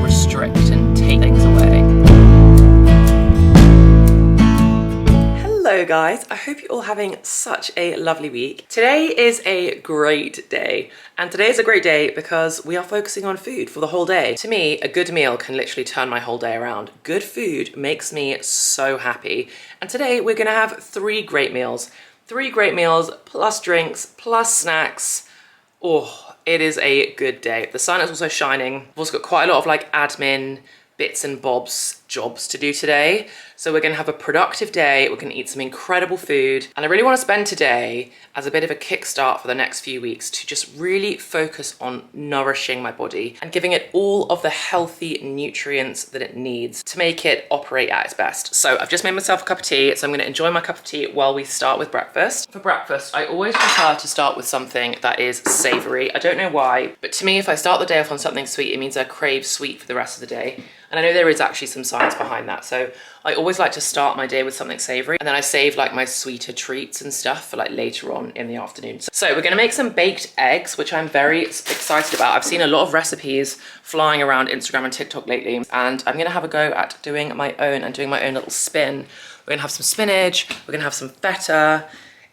restrict and take things away. Hello guys, I hope you're all having such a lovely week. Today is a great day, and today is a great day because we are focusing on food for the whole day. To me, a good meal can literally turn my whole day around. Good food makes me so happy, and today we're gonna have three great meals plus drinks plus snacks. Oh, it is a good day. The sun is also shining. I've also got quite a lot of like admin bits and bobs jobs to do today. So we're gonna have a productive day. We're gonna eat some incredible food. And I really wanna spend today as a bit of a kickstart for the next few weeks to just really focus on nourishing my body and giving it all of the healthy nutrients that it needs to make it operate at its best. So I've just made myself a cup of tea. So I'm gonna enjoy my cup of tea while we start with breakfast. For breakfast, I always prefer to start with something that is savory. I don't know why, but to me, if I start the day off on something sweet, it means I crave sweet for the rest of the day. And I know there is actually some science behind that. So I always like to start my day with something savory, and then I save like my sweeter treats and stuff for like later on in the afternoon. So we're gonna make some baked eggs, which I'm very excited about. I've seen a lot of recipes flying around Instagram and TikTok lately, and I'm gonna have a go at doing my own and doing my own little spin. We're gonna have some spinach, we're gonna have some feta.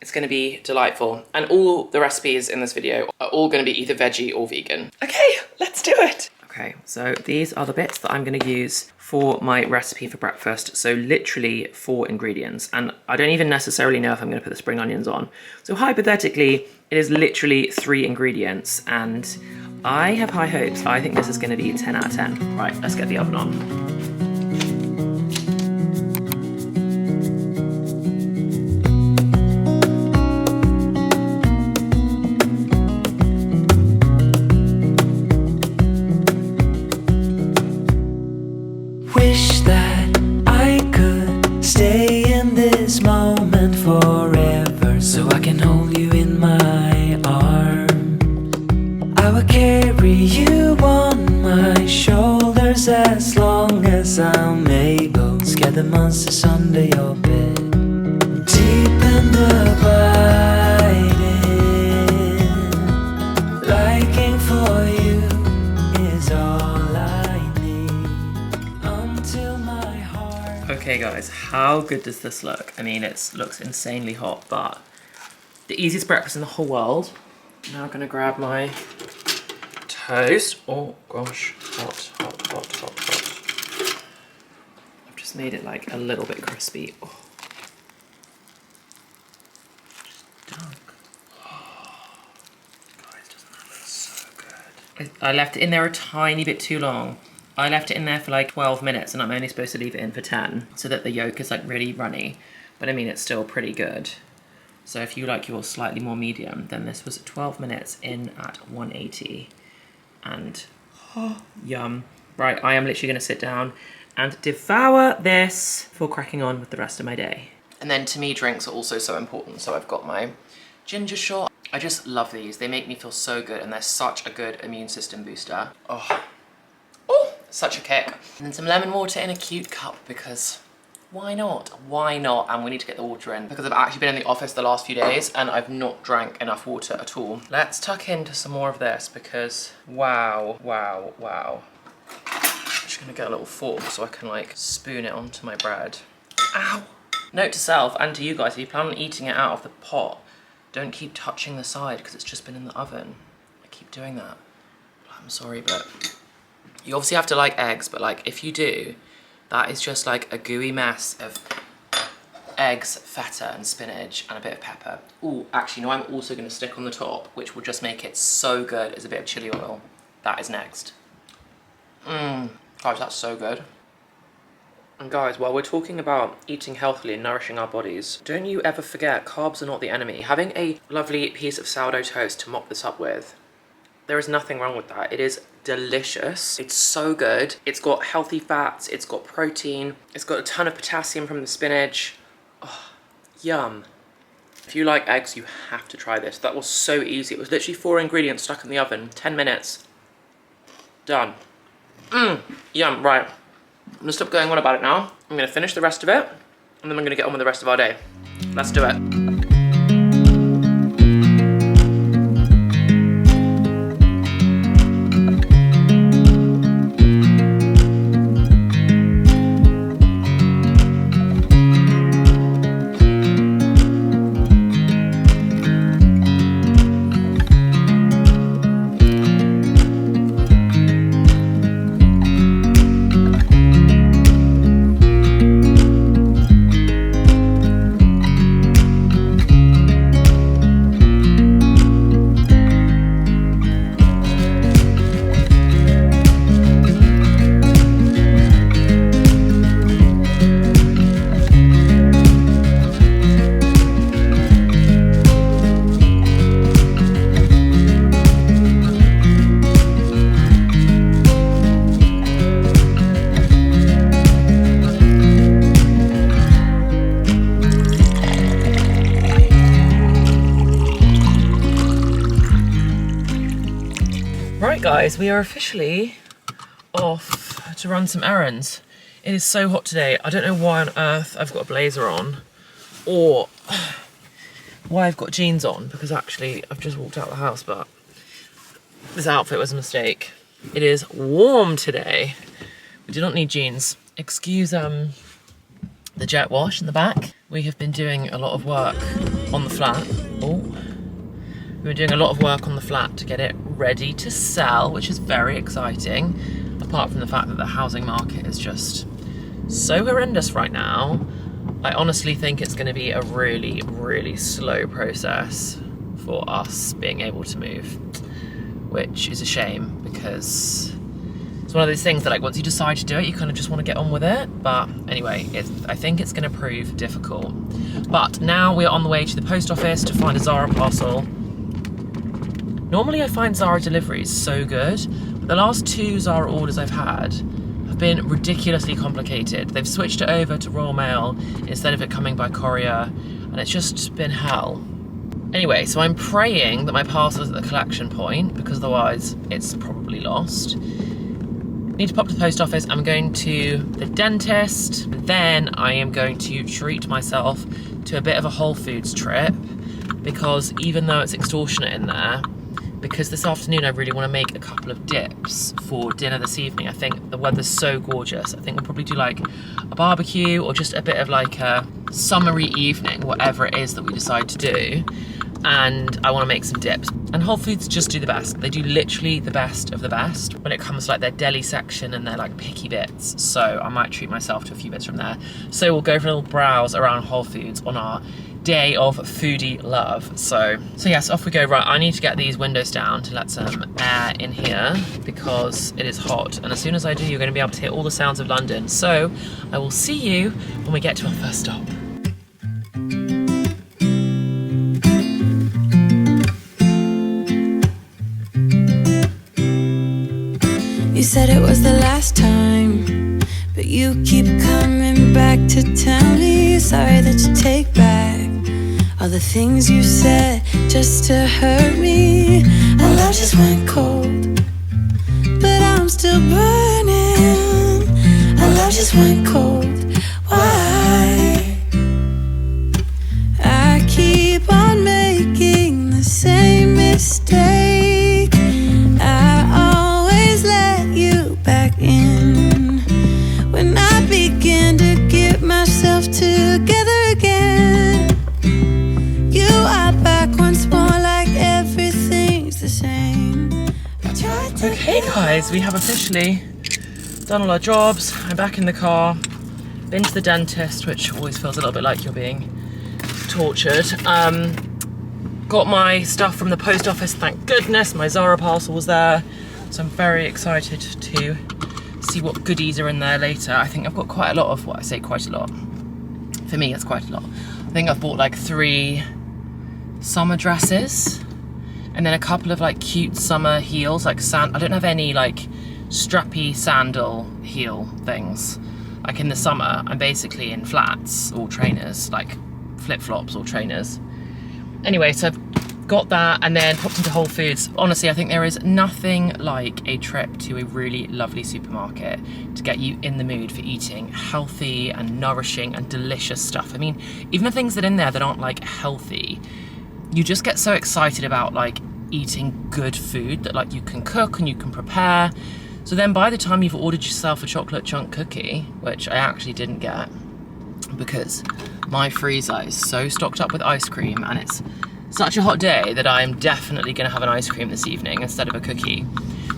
It's gonna be delightful. And all the recipes in this video are all gonna be either veggie or vegan. Okay, let's do it. Okay, so these are the bits that I'm gonna use for my recipe for breakfast. So literally 4 ingredients. And I don't even necessarily know if I'm gonna put the spring onions on. So hypothetically, it is literally 3 ingredients, and I have high hopes. I think this is gonna be 10 out of 10. Right, let's get the oven on. Wish that I could stay in this moment forever, so I can hold you in my arms. I will carry you on my shoulders as long as I'm able. Scare the monsters under your bed. Deep and abiding, liking for you is all I need. Until my heart. Okay guys, how good does this look? I mean, it looks insanely hot, but the easiest breakfast in the whole world. Now I'm gonna grab my toast. Oh gosh, hot, hot, hot, hot, hot. I've just made it like a little bit crispy. Oh. Dunk. Oh. Guys, doesn't that look so good? I left it in there a tiny bit too long. I left it in there for like 12 minutes, and I'm only supposed to leave it in for 10 so that the yolk is like really runny. But I mean, it's still pretty good. So if you like yours slightly more medium, then this was 12 minutes in at 180. And yum. Right, I am literally gonna sit down and devour this before cracking on with the rest of my day. And then to me, drinks are also so important. So I've got my ginger shot. I just love these. They make me feel so good, and they're such a good immune system booster. Oh, such a kick. And then some lemon water in a cute cup, because why not? Why not? And we need to get the water in because I've actually been in the office the last few days and I've not drank enough water at all. Let's tuck into some more of this because wow, wow, wow. I'm just gonna get a little fork so I can like spoon it onto my bread. Ow! Note to self and to you guys, if you plan on eating it out of the pot, don't keep touching the side because it's just been in the oven. I keep doing that. I'm sorry, but you obviously have to like eggs, but like if you do, that is just like a gooey mess of eggs, feta and spinach and a bit of pepper. Ooh, actually no, I'm also gonna stick on the top, which will just make it so good, is a bit of chili oil. That is next. Guys, that's so good. And guys, while we're talking about eating healthily and nourishing our bodies, don't you ever forget carbs are not the enemy. Having a lovely piece of sourdough toast to mop this up with, there is nothing wrong with that. It is delicious. It's so good. It's got healthy fats, it's got protein, it's got a ton of potassium from the spinach. Oh, yum. If you like eggs, you have to try this. That was so easy. It was literally 4 ingredients stuck in the oven, 10 minutes. Done. Yum, right. I'm gonna stop going on about it now. I'm gonna finish the rest of it, and then I'm gonna get on with the rest of our day. Let's do it. guys, we are officially off to run some errands. It is so hot today. I don't know why on earth I've got a blazer on or why I've got jeans on, because actually I've just walked out of the house, but this outfit was a mistake. It is warm today. We do not need jeans. Excuse the jet wash in the back. We have been doing a lot of work on the flat. We've been doing a lot of work on the flat to get it ready to sell, which is very exciting. Apart from the fact that the housing market is just so horrendous right now, I honestly think it's going to be a really, really slow process for us being able to move, which is a shame because it's one of those things that, like, once you decide to do it, you kind of just want to get on with it. But anyway, I think it's going to prove difficult. But now we're on the way to the post office to find a Zara parcel. Normally I find Zara deliveries so good, but the last 2 Zara orders I've had have been ridiculously complicated. They've switched it over to Royal Mail instead of it coming by courier, and it's just been hell. Anyway, so I'm praying that my parcel is at the collection point, because otherwise it's probably lost. Need to pop to the post office. I'm going to the dentist. Then I am going to treat myself to a bit of a Whole Foods trip, because even though it's extortionate in there, because this afternoon I really want to make a couple of dips for dinner this evening. I think the weather's so gorgeous. I think we'll probably do like a barbecue or just a bit of like a summery evening, whatever it is that we decide to do. And I want to make some dips. And Whole Foods just do the best. They do literally the best of the best when it comes to like their deli section and their like picky bits. So I might treat myself to a few bits from there. So we'll go for a little browse around Whole Foods on our day of foodie love. So yes, off we go. Right, I need to get these windows down to let some air in here because it is hot. And as soon as I do, you're going to be able to hear all the sounds of London. So I will see you when we get to our first stop. You said it was the last time, but you keep coming back to tell me you're sorry that you take back all the things you said just to hurt me. Our love just went cold, but I'm still burning. Our love just went cold. Why? I keep on making the same mistake. I always let you back in when I begin to get myself together again. You are back once more, like everything's the same. Okay guys, we have officially done all our jobs. I'm back in the car, been to the dentist, which always feels a little bit like you're being tortured. Got my stuff from the post office, thank goodness. My Zara parcel was there, so I'm very excited to see what goodies are in there later. I think I've got quite a lot of, I say quite a lot, for me it's quite a lot. I think I've bought like 3 summer dresses and then a couple of like cute summer heels, like I don't have any like strappy sandal heel things. Like in the summer I'm basically in flats or trainers, like flip-flops or trainers. Anyway, so I've got that and then popped into Whole Foods. Honestly, I think there is nothing like a trip to a really lovely supermarket to get you in the mood for eating healthy and nourishing and delicious stuff. I mean, even the things that are in there that aren't like healthy, you just get so excited about like eating good food that like you can cook and you can prepare. So then by the time you've ordered yourself a chocolate chunk cookie, which I actually didn't get because my freezer is so stocked up with ice cream and it's such a hot day that I am definitely going to have an ice cream this evening instead of a cookie.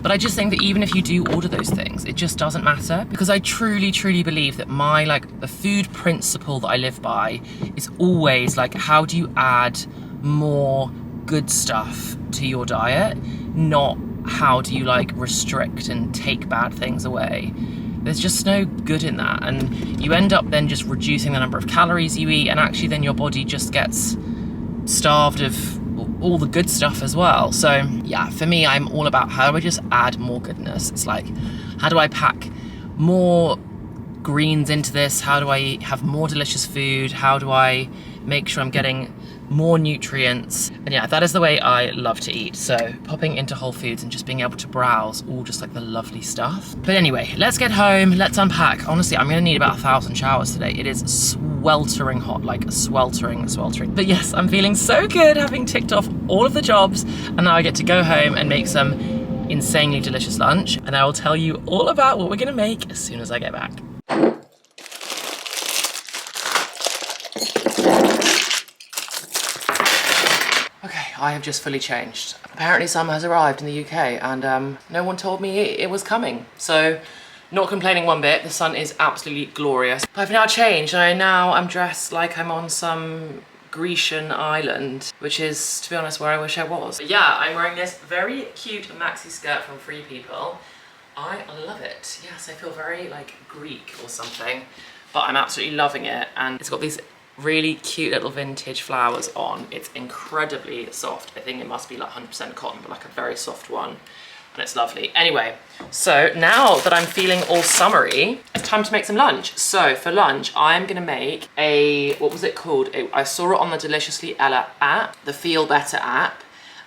But I just think that even if you do order those things, it just doesn't matter, because I truly, truly believe that my, like, the food principle that I live by is always like, how do you add more good stuff to your diet, not how do you like restrict and take bad things away. There's just no good in that, and you end up then just reducing the number of calories you eat, and actually then your body just gets starved of all the good stuff as well. So yeah, for me, I'm all about how do I just add more goodness. It's like, how do I pack more greens into this? How do I have more delicious food? How do I make sure I'm getting more nutrients. And yeah, that is the way I love to eat. So popping into Whole Foods and just being able to browse all just like the lovely stuff. But anyway, let's get home, let's unpack. Honestly, I'm gonna need about 1,000 showers today. It is sweltering hot, like sweltering. But yes, I'm feeling so good having ticked off all of the jobs, and now I get to go home and make some insanely delicious lunch, and I will tell you all about what we're gonna make as soon as I get back. Okay, I have just fully changed. Apparently summer has arrived in the UK, and no one told me it was coming. So, not complaining one bit. The sun is absolutely glorious. But I've now changed, and I'm dressed like I'm on some Grecian island, which is, to be honest, where I wish I was. But yeah, I'm wearing this very cute maxi skirt from Free People. I love it. Yes, I feel very like Greek or something, but I'm absolutely loving it. And it's got these really cute little vintage flowers on. It's incredibly soft. I think it must be like 100% cotton, but like a very soft one. And it's lovely. Anyway, so now that I'm feeling all summery, it's time to make some lunch. So for lunch, I'm gonna make a, what was it called? I saw it on the Deliciously Ella app, the Feel Better app,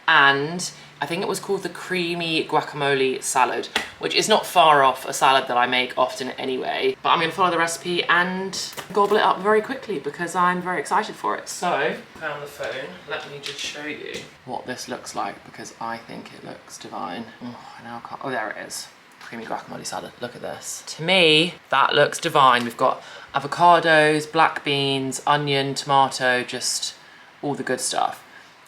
and I think it was called the creamy guacamole salad, which is not far off a salad that I make often anyway. But I'm gonna follow the recipe and gobble it up very quickly because I'm very excited for it. So, found the phone. Let me just show you what this looks like because I think it looks divine. Oh, I now can't, oh, there it is. Creamy guacamole salad, look at this. To me, that looks divine. We've got avocados, black beans, onion, tomato, just all the good stuff.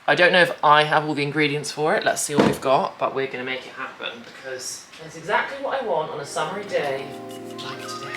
I don't know if I have all the ingredients for it. Let's see what we've got, but we're gonna make it happen because it's exactly what I want on a summery day like today.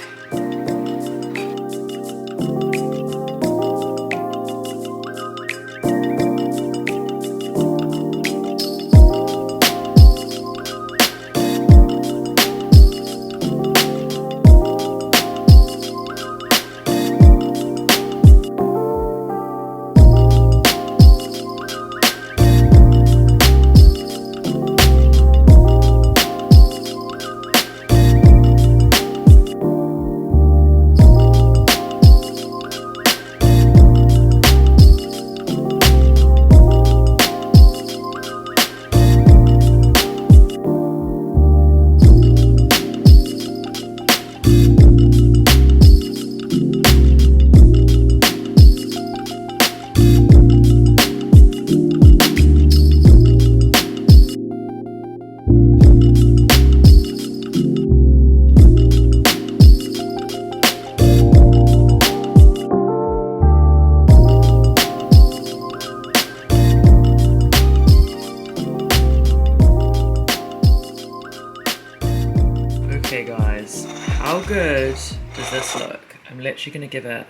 Okay guys, how good does this look? I'm literally going to give it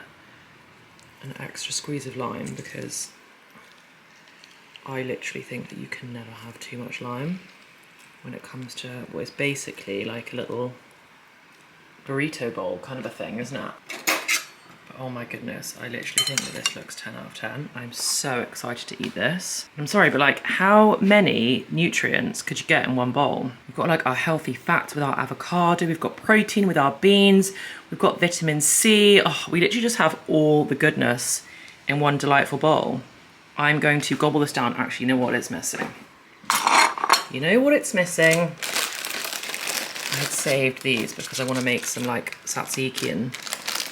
an extra squeeze of lime because I literally think that you can never have too much lime when it comes to what is basically like a little burrito bowl kind of a thing, isn't it? But oh my goodness, I literally think that this looks 10 out of 10. I'm so excited to eat this. I'm sorry, but like how many nutrients could you get in one bowl? We've got like our healthy fats with our avocado, we've got protein with our beans, we've got vitamin C. Oh, we literally just have all the goodness in one delightful bowl. I'm going to gobble this down. Actually, you know what it's missing? You know what it's missing? I had saved these because I want to make some like tzatziki and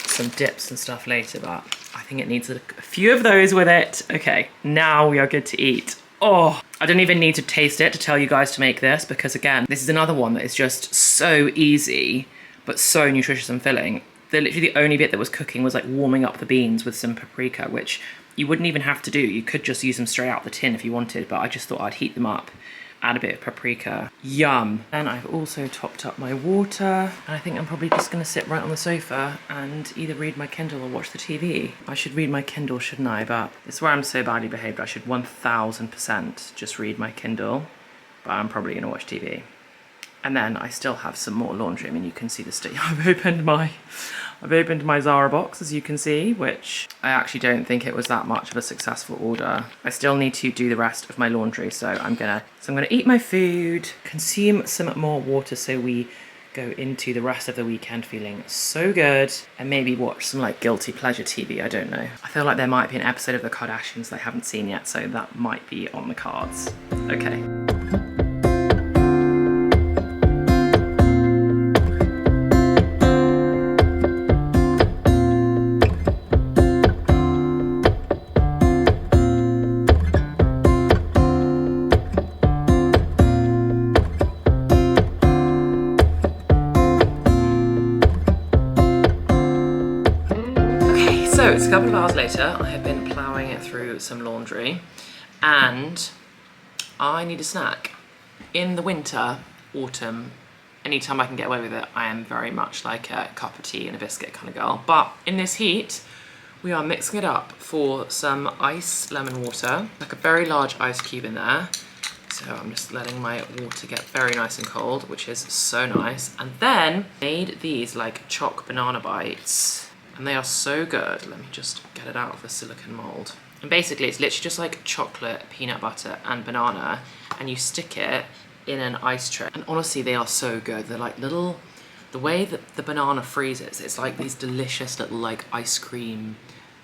some dips and stuff later, but I think it needs a few of those with it. Okay, now we are good to eat. Oh, I don't even need to taste it to tell you guys to make this because again, this is another one that is just so easy, but so nutritious and filling. Literally the only bit that was cooking was like warming up the beans with some paprika, which you wouldn't even have to do. You could just use them straight out the tin if you wanted, but I just thought I'd heat them up, add a bit of paprika. Yum. And I've also topped up my water. And I think I'm probably just gonna sit right on the sofa and either read my Kindle or watch the TV. I should read my Kindle, shouldn't I? But it's where I'm so badly behaved. I should 1000% just read my Kindle, but I'm probably gonna watch TV. And then I still have some more laundry. I mean, you can see the state. I've opened my Zara box, as you can see, which I actually don't think it was that much of a successful order. I still need to do the rest of my laundry, so I'm gonna eat my food, consume some more water so we go into the rest of the weekend feeling so good, and maybe watch some like guilty pleasure TV, I don't know. I feel like there might be an episode of the Kardashians that I haven't seen yet, so that might be on the cards. Okay. So it's a couple of hours later. I have been ploughing through some laundry and I need a snack. In the winter, autumn, anytime I can get away with it, I am very much like a cup of tea and a biscuit kind of girl. But in this heat, we are mixing it up for some ice lemon water, like a very large ice cube in there. So I'm just letting my water get very nice and cold, which is so nice. And then made these like choc banana bites. And they are so good. Let me just get it out of the silicone mold. And basically it's literally just like chocolate, peanut butter and banana, and you stick it in an ice tray. And honestly, they are so good. They're like little, the way that the banana freezes, it's like these delicious little like ice cream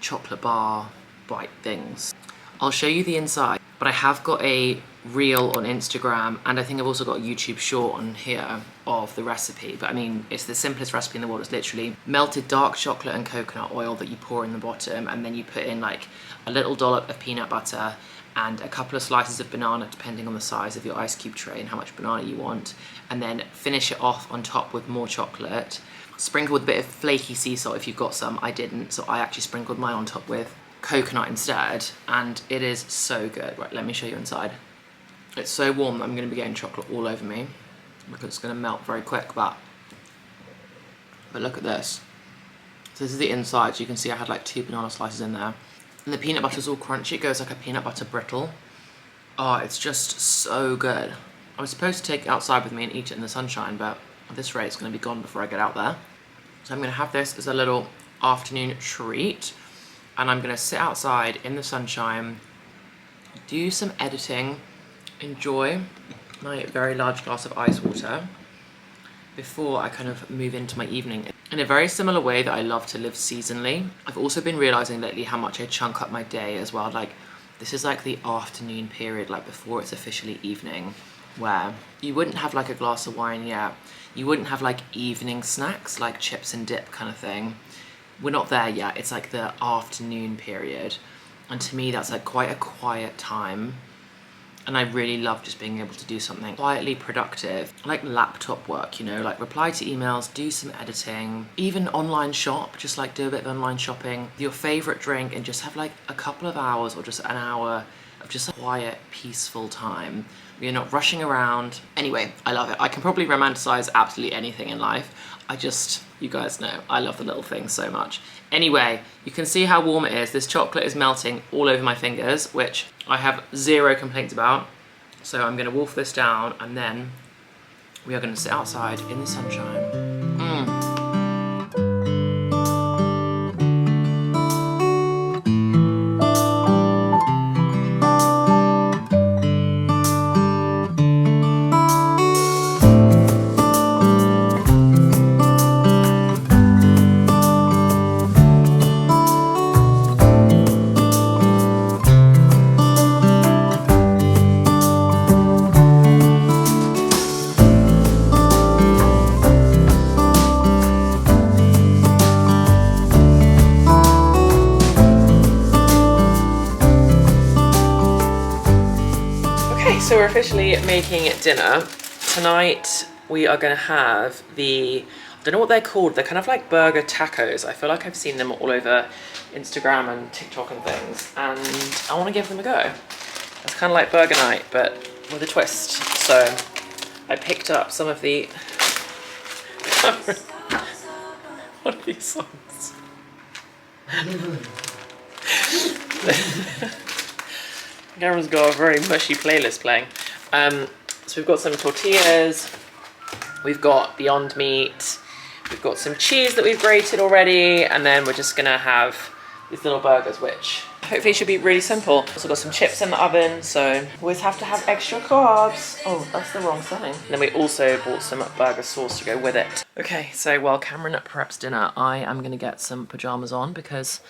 chocolate bar bite things. I'll show you the inside, but I have got a reel on Instagram, and I think I've also got a YouTube short on here of the recipe. But I mean, it's the simplest recipe in the world. It's literally melted dark chocolate and coconut oil that you pour in the bottom, and then you put in like a little dollop of peanut butter and a couple of slices of banana, depending on the size of your ice cube tray and how much banana you want, and then finish it off on top with more chocolate. Sprinkle with a bit of flaky sea salt if you've got some. I didn't, so I actually sprinkled mine on top with coconut instead, and it is so good. Right, let me show you inside. It's so warm that I'm going to be getting chocolate all over me because it's going to melt very quick, but look at this. So this is the inside, so you can see I had like 2 banana slices in there. And the peanut butter is all crunchy, it goes like a peanut butter brittle. Oh, it's just so good. I was supposed to take it outside with me and eat it in the sunshine, but at this rate it's going to be gone before I get out there. So I'm going to have this as a little afternoon treat, and I'm going to sit outside in the sunshine, do some editing, enjoy my very large glass of ice water before I kind of move into my evening. In a very similar way that I love to live seasonally, I've also been realizing lately how much I chunk up my day as well. Like, this is like the afternoon period, like before it's officially evening, where you wouldn't have like a glass of wine yet. You wouldn't have like evening snacks, like chips and dip kind of thing. We're not there yet. It's like the afternoon period. And to me, that's like quite a quiet time. And I really love just being able to do something quietly productive, like laptop work, you know, like reply to emails, do some editing, even online shop, just like do a bit of online shopping, your favorite drink, and just have like a couple of hours or just an hour of just a quiet, peaceful time. You're not rushing around. Anyway, I love it. I can probably romanticize absolutely anything in life. You guys know, I love the little things so much. Anyway, you can see how warm it is. This chocolate is melting all over my fingers, which I have zero complaints about. So I'm gonna wolf this down, and then we are gonna sit outside in the sunshine. So we're officially making dinner. Tonight we are gonna have I don't know what they're called, they're kind of like burger tacos. I feel like I've seen them all over Instagram and TikTok and things, and I wanna give them a go. It's kind of like burger night, but with a twist. So I picked up some of the, what are these songs? Cameron's got a very mushy playlist playing. So we've got some tortillas, we've got Beyond Meat, we've got some cheese that we've grated already, and then we're just gonna have these little burgers, which Hopefully it should be really simple. Also got some chips in the oven, so always have to have extra carbs. Oh, that's the wrong thing. And then we also bought some burger sauce to go with it. Okay, so while Cameron preps dinner, I am gonna get some pajamas on because,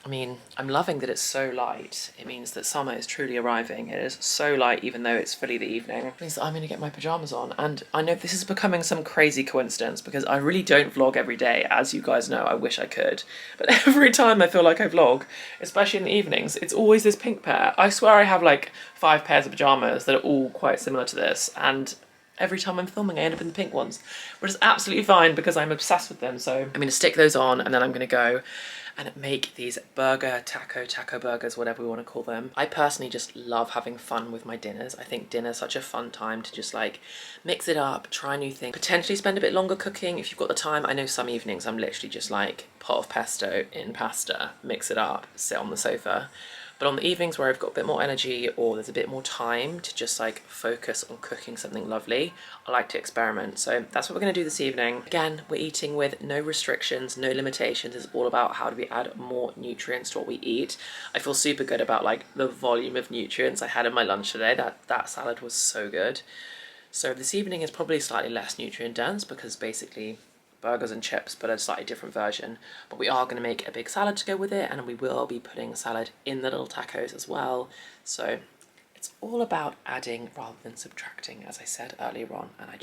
I mean, I'm loving that it's so light. It means that summer is truly arriving. It is so light, even though it's fully the evening. It means that I'm going to get my pajamas on. And I know this is becoming some crazy coincidence because I really don't vlog every day. As you guys know, I wish I could. But every time I feel like I vlog, especially in the evenings, it's always this pink pair. I swear I have like 5 pairs of pajamas that are all quite similar to this. And every time I'm filming, I end up in the pink ones. Which is absolutely fine because I'm obsessed with them. So I'm going to stick those on and then I'm going to go and make these taco burgers, whatever we want to call them. I personally just love having fun with my dinners. I think dinner's such a fun time to just like mix it up, try new things, potentially spend a bit longer cooking if you've got the time. I know some evenings I'm literally just like pot of pesto in pasta, mix it up, sit on the sofa. But on the evenings where I've got a bit more energy or there's a bit more time to just like focus on cooking something lovely, I like to experiment. So that's what we're gonna do this evening. Again, we're eating with no restrictions, no limitations. It's all about how do we add more nutrients to what we eat. I feel super good about like the volume of nutrients I had in my lunch today. That salad was so good. So this evening is probably slightly less nutrient dense because basically burgers and chips, but a slightly different version. But we are going to make a big salad to go with it, and we will be putting salad in the little tacos as well. So it's all about adding rather than subtracting, as I said earlier on, and I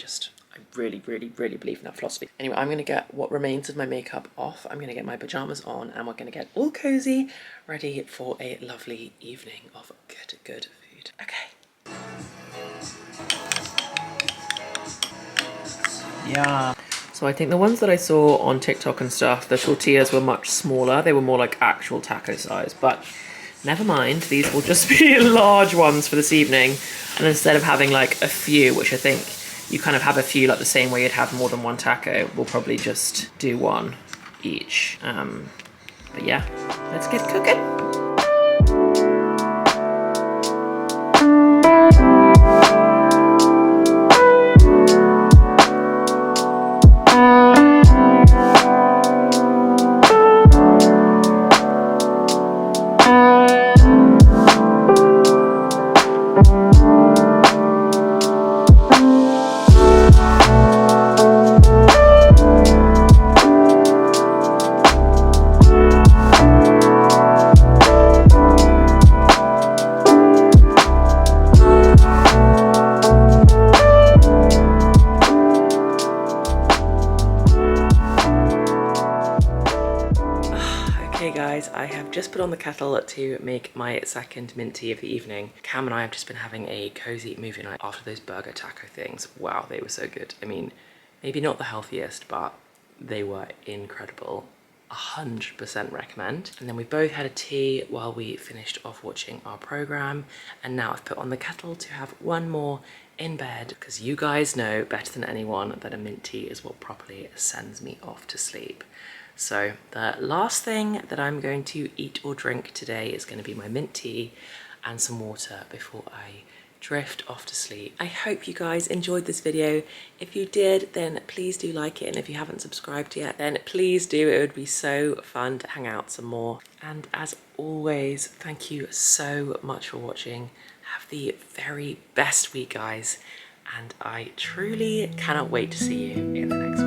really believe in that philosophy. Anyway, I'm going to get what remains of my makeup off. I'm going to get my pajamas on, and we're going to get all cozy, ready for a lovely evening of good food. Okay. Yeah. So I think the ones that I saw on TikTok and stuff, the tortillas were much smaller. They were more like actual taco size, but never mind. These will just be large ones for this evening. And instead of having like a few, which I think you kind of have a few like the same way you'd have more than one taco, we'll probably just do one each. But yeah, let's get cooking. I have just put on the kettle to make my second mint tea of the evening. Cam and I have just been having a cozy movie night after those burger taco things. Wow, they were so good. I mean, maybe not the healthiest, but they were incredible. 100% recommend. And then we both had a tea while we finished off watching our program. And now I've put on the kettle to have one more in bed because you guys know better than anyone that a mint tea is what properly sends me off to sleep. So the last thing that I'm going to eat or drink today is going to be my mint tea and some water before I drift off to sleep. I hope you guys enjoyed this video. If you did, then please do like it. And if you haven't subscribed yet, then please do. It would be so fun to hang out some more. And as always, thank you so much for watching. Have the very best week, guys. And I truly cannot wait to see you in the next one.